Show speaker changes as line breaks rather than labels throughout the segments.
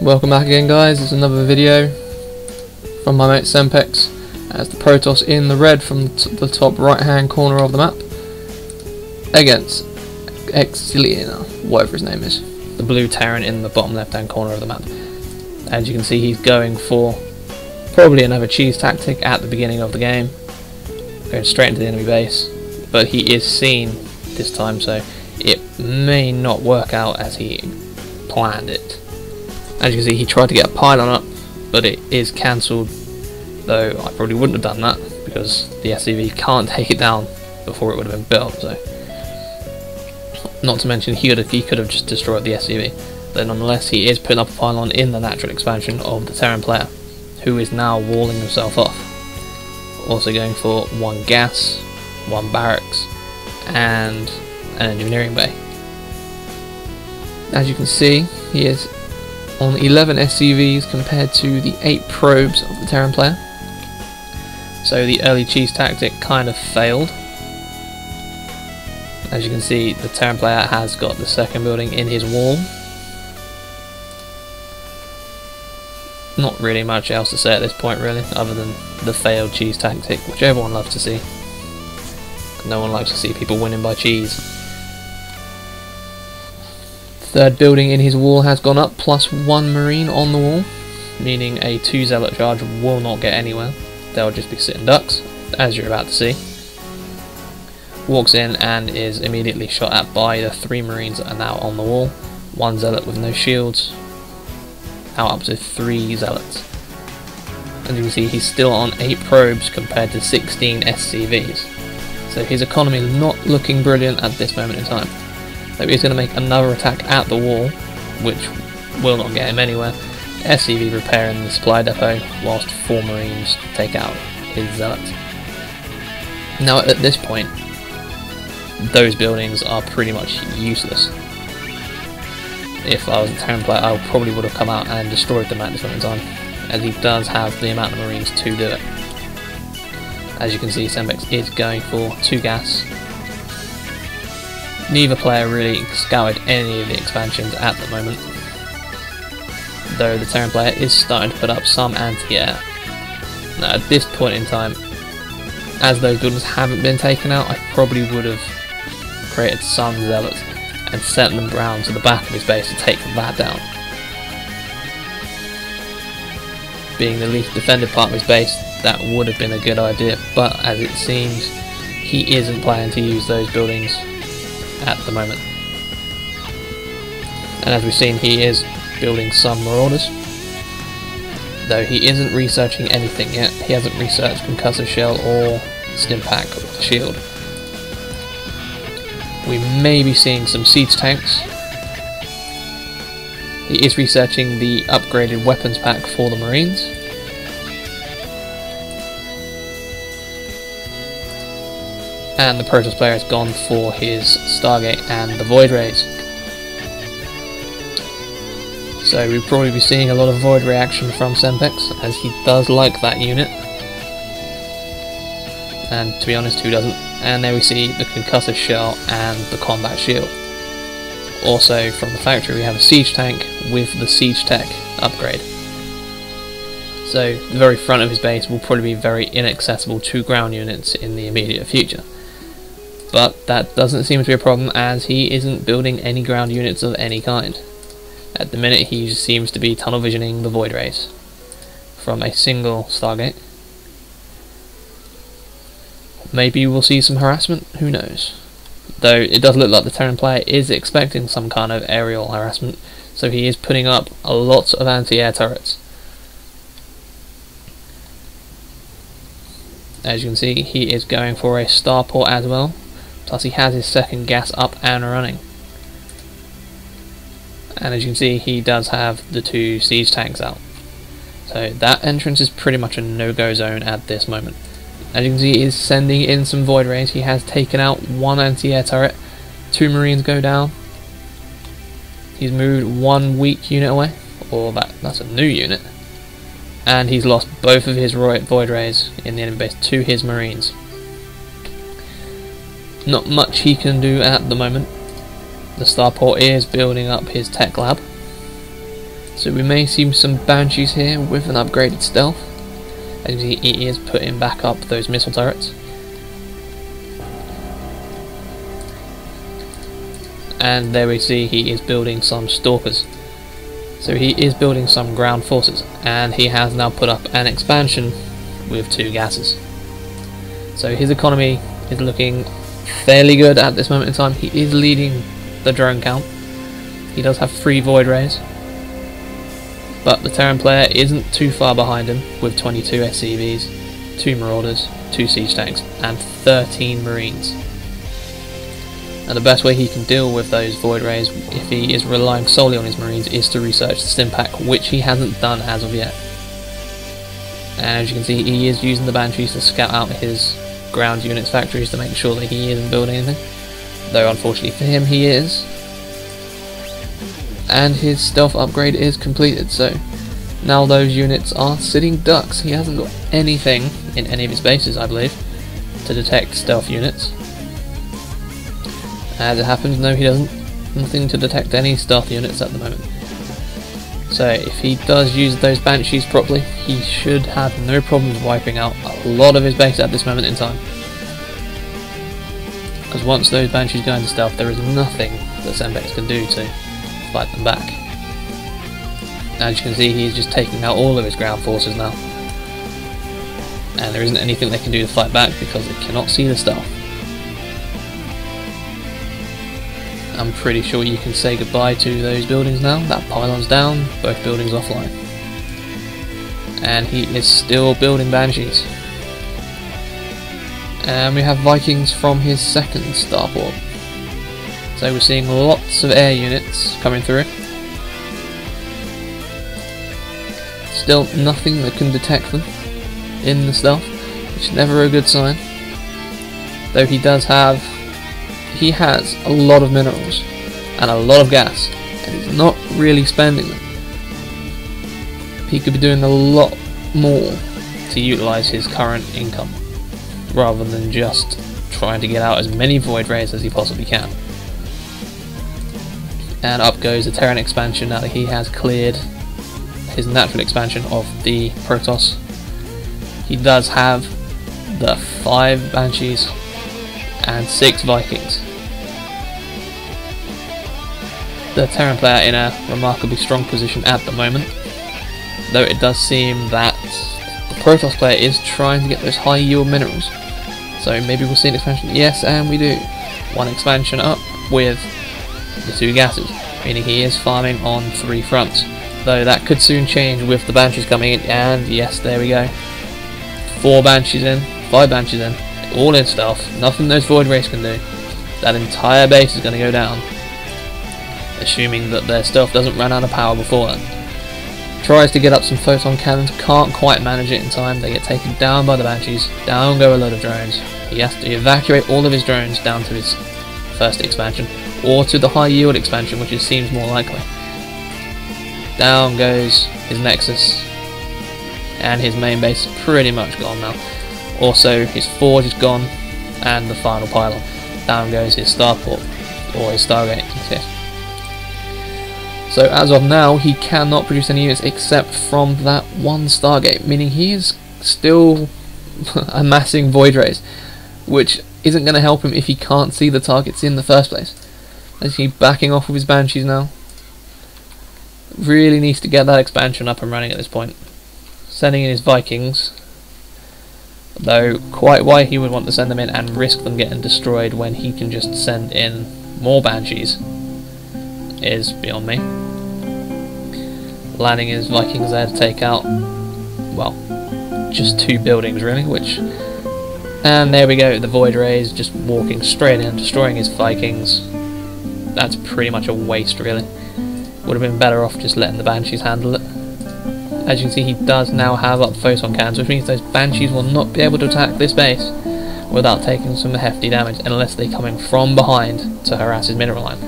Welcome back again, guys. It's another video from my mate Sempx as the Protoss in the red from the top right hand corner of the map against Axelian, whatever his name is, the blue Terran in the bottom left hand corner of the map. As you can see, he's going for probably another cheese tactic at the beginning of the game, going straight into the enemy base, but he is seen this time, so it may not work out as he planned it. As you can see, he tried to get a pylon up, but it is cancelled, though I probably wouldn't have done that because the SCV can't take it down before it would have been built. So, not to mention he could have just destroyed the SCV, but nonetheless he is putting up a pylon in the natural expansion of the Terran player, who is now walling himself off. Also going for one gas, one barracks, and an engineering bay. As you can see, he is on 11 SCVs compared to the 8 probes of the Terran player. So the early cheese tactic kind of failed. As you can see, the Terran player has got the second building in his wall. Not really much else to say at this point, really, other than the failed cheese tactic, which everyone loves to see. No one likes to see people winning by cheese. Third building in his wall has gone up, plus 1 marine on the wall, meaning a 2 zealot charge will not get anywhere. They'll just be sitting ducks, as you're about to see. Walks in and is immediately shot at by the 3 marines that are now on the wall. 1 zealot with no shields, now up to 3 zealots. As you can see, he's still on 8 probes compared to 16 SCVs. So his economy is not looking brilliant at this moment in time. So he's going to make another attack at the wall, which will not get him anywhere. SCV repairing the supply depot, whilst 4 marines take out his zealots. Now at this point, those buildings are pretty much useless. If I was a Terran player, I probably would have come out and destroyed them at this moment in time, as he does have the amount of marines to do it. As you can see, Sempx is going for 2 gas. Neither player really scoured any of the expansions at the moment, though the Terran player is starting to put up some anti-air. Now at this point in time, as those buildings haven't been taken out, I probably would have created some zealots and sent them round to the back of his base to take that down. Being the least defended part of his base, that would have been a good idea, but as it seems, he isn't planning to use those buildings at the moment. And as we've seen, he is building some marauders, though he isn't researching anything yet. He hasn't researched concussive shell or stim pack with the shield. We may be seeing some siege tanks. He is researching the upgraded weapons pack for the marines. And the Protoss player has gone for his Stargate and the Void Rays. So we'll probably be seeing a lot of Void Ray action from Sempx, as he does like that unit. And to be honest, who doesn't? And there we see the concussive shell and the combat shield. Also from the factory we have a siege tank with the siege tech upgrade. So the very front of his base will probably be very inaccessible to ground units in the immediate future. But that doesn't seem to be a problem, as he isn't building any ground units of any kind. At the minute he seems to be tunnel visioning the Void Rays from a single Stargate. Maybe we'll see some harassment, who knows. Though it does look like the Terran player is expecting some kind of aerial harassment, so he is putting up a lot of anti-air turrets. As you can see, he is going for a starport as well. Plus he has his second gas up and running. And as you can see, he does have the 2 siege tanks out. So that entrance is pretty much a no-go zone at this moment. As you can see, he is sending in some Void Rays. He has taken out 1 anti-air turret. 2 marines go down. He's moved 1 weak unit away. Or that's a new unit. And he's lost both of his Void Rays in the enemy base to his marines. Not much he can do at the moment. The starport is building up his tech lab, So we may see some Banshees here with an upgraded stealth. As you see, he is putting back up those missile turrets. And there we see he is building some Stalkers. So he is building some ground forces, and he has now put up an expansion with 2 gases. So his economy is looking fairly good at this moment in time. He is leading the drone count. He does have 3 Void Rays, but the Terran player isn't too far behind him with 22 SCVs, 2 Marauders, 2 Siege Tanks, and 13 Marines. And the best way he can deal with those Void Rays, if he is relying solely on his Marines, is to research the stim pack, which he hasn't done as of yet. And as you can see, he is using the Banshees to scout out his ground units factories to make sure that he isn't building anything. Though unfortunately for him, he is. And his stealth upgrade is completed, so now those units are sitting ducks. He hasn't got anything in any of his bases, I believe, to detect stealth units. As it happens, no, he doesn't. Nothing to detect any stealth units at the moment. So if he does use those Banshees properly, he should have no problems wiping out a lot of his base at this moment in time. Because once those Banshees go into stealth, there is nothing that Sempx can do to fight them back. As you can see, he's just taking out all of his ground forces now. And there isn't anything they can do to fight back because they cannot see the stealth. I'm pretty sure you can say goodbye to those buildings now. That pylon's down, both buildings offline. And he is still building Banshees. And we have Vikings from his second starport. So we're seeing lots of air units coming through. Still nothing that can detect them in the stealth, which is never a good sign. Though he has a lot of minerals and a lot of gas, and he's not really spending them. He could be doing a lot more to utilise his current income, rather than just trying to get out as many Void Rays as he possibly can. And up goes the Terran expansion now that he has cleared his natural expansion of the Protoss. He does have the 5 Banshees and 6 Vikings. The Terran player in a remarkably strong position at the moment, though it does seem that the Protoss player is trying to get those high yield minerals. So maybe we'll see an expansion. Yes, and we do. 1 expansion up with the 2 gases, meaning he is farming on 3 fronts. Though that could soon change with the Banshees coming in, and yes, there we go. 4 Banshees in, 5 Banshees in, all in stealth, nothing those Void Rays can do. That entire base is going to go down, assuming that their stealth doesn't run out of power before then. Tries to get up some photon cannons, can't quite manage it in time, they get taken down by the Banshees, down go a load of drones. He has to evacuate all of his drones down to his first expansion, or to the high yield expansion, which seems more likely. Down goes his Nexus, and his main base is pretty much gone now. Also his forge is gone, and the final pylon. Down goes his starport, or his Stargate in this case. So as of now, he cannot produce any units except from that 1 Stargate, meaning he is still amassing Void Rays, which isn't going to help him if he can't see the targets in the first place. As he's backing off with his Banshees now. Really needs to get that expansion up and running at this point. Sending in his Vikings, though quite why he would want to send them in and risk them getting destroyed when he can just send in more Banshees is beyond me. Landing his Vikings there to take out, well, just 2 buildings really, and there we go, the Void Rays just walking straight in, destroying his Vikings. That's pretty much a waste really. Would have been better off just letting the Banshees handle it. As you can see, he does now have up photon cannons, which means those Banshees will not be able to attack this base without taking some hefty damage, unless they're coming from behind to harass his mineral line.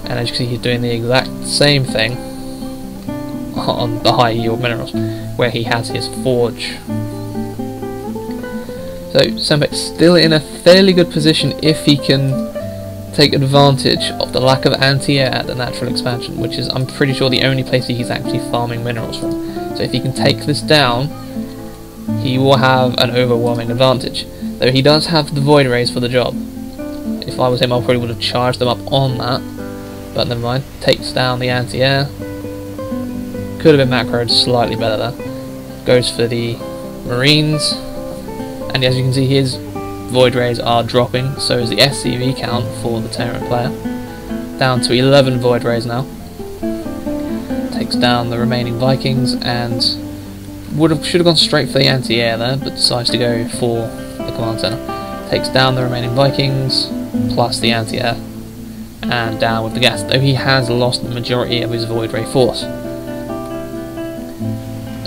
And as you can see, he's doing the exact same thing on the high yield minerals, where he has his forge. So Sempx still in a fairly good position if he can take advantage of the lack of anti-air at the natural expansion, which is, I'm pretty sure, the only place that he's actually farming minerals from. So if he can take this down, he will have an overwhelming advantage. Though he does have the void rays for the job. If I was him, I probably would have charged them up on that, but never mind. Takes down the anti-air. Could have been macroed slightly better there. Goes for the marines, and as you can see, his void rays are dropping, so is the SCV count for the Terran player. Down to 11 void rays now. Takes down the remaining Vikings, and should have gone straight for the anti-air there, but decides to go for the command center. Takes down the remaining Vikings, plus the anti-air, and down with the gas, though he has lost the majority of his void ray force.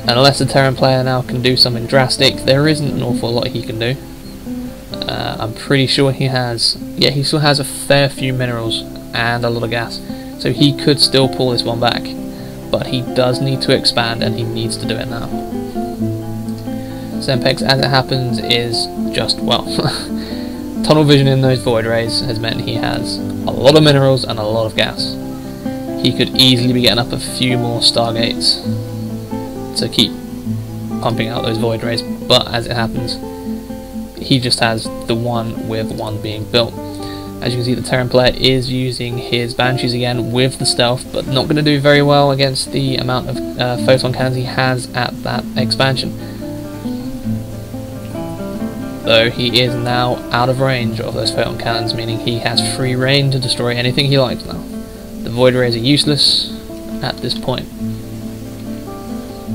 Unless the Terran player now can do something drastic, there isn't an awful lot he can do. I'm pretty sure he still has a fair few minerals and a lot of gas, so he could still pull this one back, but he does need to expand, and he needs to do it now. Sempx, as it happens, is just, well, tunnel vision in those void rays has meant he has a lot of minerals and a lot of gas. He could easily be getting up a few more Stargates to keep pumping out those void rays, but as it happens, he just has the one with one being built. As you can see, the Terran player is using his Banshees again with the stealth, but not going to do very well against the amount of photon cannons he has at that expansion. Though he is now out of range of those photon cannons, meaning he has free reign to destroy anything he likes now. The void rays are useless at this point.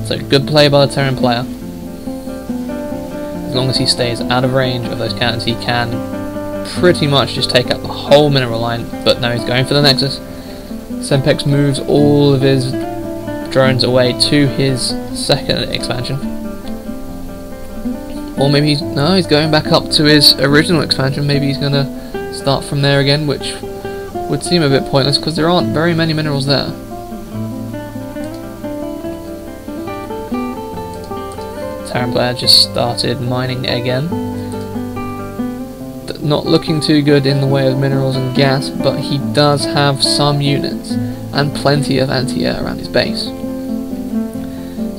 So good play by the Terran player. As long as he stays out of range of those cannons, he can pretty much just take out the whole mineral line, but no, he's going for the Nexus. Sempx moves all of his drones away to his second expansion. Or maybe he's going back up to his original expansion. Maybe he's going to start from there again, which would seem a bit pointless because there aren't very many minerals there. Terran player just started mining again. Not looking too good in the way of minerals and gas, but he does have some units and plenty of anti-air around his base.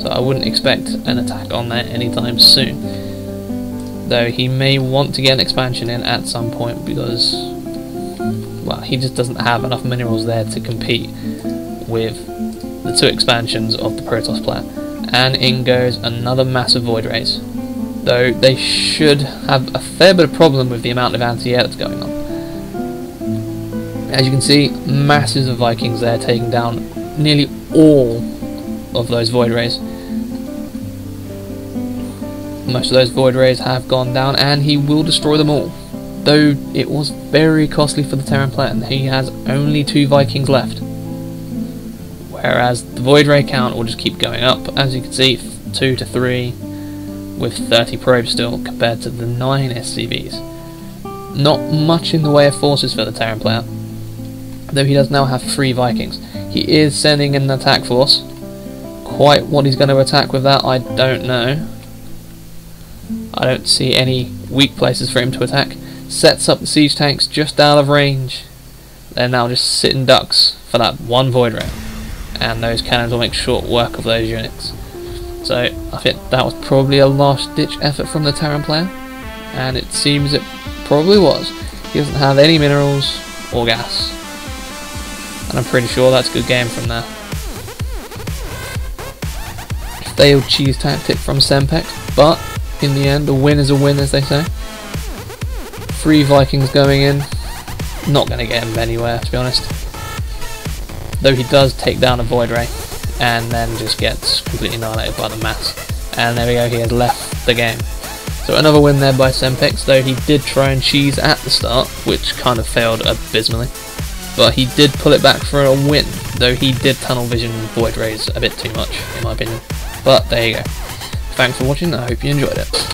So I wouldn't expect an attack on there anytime soon. Though he may want to get an expansion in at some point because, well, he just doesn't have enough minerals there to compete with the two expansions of the Protoss player. And in goes another massive void rays, though they should have a fair bit of problem with the amount of anti-air that's going on. As you can see, masses of Vikings there taking down nearly all of those void rays. Most of those void rays have gone down, and he will destroy them all, though it was very costly for the Terran player, and he has only 2 Vikings left. Whereas the void ray count will just keep going up, as you can see, 2 to 3, with 30 probes still, compared to the 9 SCVs. Not much in the way of forces for the Terran player, though he does now have 3 Vikings. He is sending in an attack force. Quite what he's going to attack with that, I don't know. I don't see any weak places for him to attack. Sets up the siege tanks just out of range. They're now just sitting ducks for that one void ray, and those cannons will make short work of those units. So I think that was probably a last ditch effort from the Terran player, and it seems it probably was. He doesn't have any minerals or gas, and I'm pretty sure that's a good game from there. Failed cheese tactic from Sempx, but in the end a win is a win, as they say. 3 Vikings going in, not going to get him anywhere, to be honest. Though he does take down a void ray, and then just gets completely annihilated by the mass. And there we go, he has left the game. So another win there by Sempx, though he did try and cheese at the start, which kind of failed abysmally. But he did pull it back for a win, though he did tunnel vision void rays a bit too much, in my opinion. But there you go. Thanks for watching, I hope you enjoyed it.